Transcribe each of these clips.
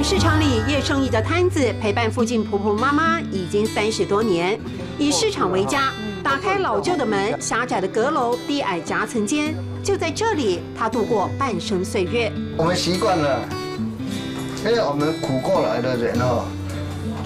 市场里夜生意的摊子，陪伴附近婆婆妈妈已经30多年。以市场为家，打开老旧的门，狭窄的阁楼，低矮夹层间，就在这里，她度过半生岁月。我们习惯了，因为我们苦过来的人哦，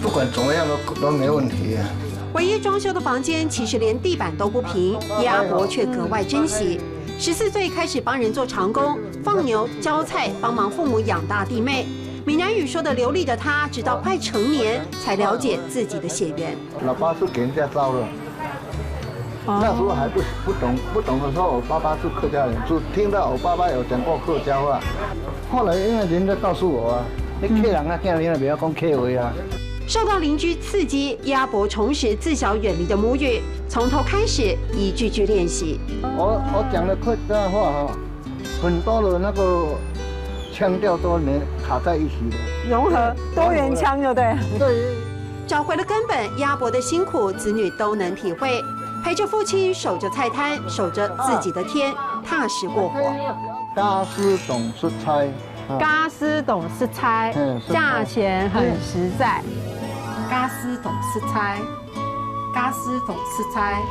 不管怎么样都没问题啊。唯一装修的房间，其实连地板都不平，叶阿伯却格外珍惜。14岁开始帮人做长工，放牛、浇菜，帮忙父母养大弟妹。闽南语说的流利的他，直到快成年才了解自己的血缘。老爸是给人家招的，那时候还不懂的时候，我爸爸是客家人，就听到我爸爸有讲过客家话。后来因为人家告诉我啊，你客人啊，叫人不要讲客话啊。受到邻居刺激，叶阿伯重拾自小远离的母语，从头开始一句句练习。我讲的客家话哈，很多的那个腔调都能卡在一起的，融合多元腔，就对。对，找回了根本，叶阿伯的辛苦，子女都能体会。陪着父亲，守着菜摊，守着自己的天，踏实过活。家师懂是猜，家师懂是猜，价钱很实在。家师懂是猜，家师懂是猜。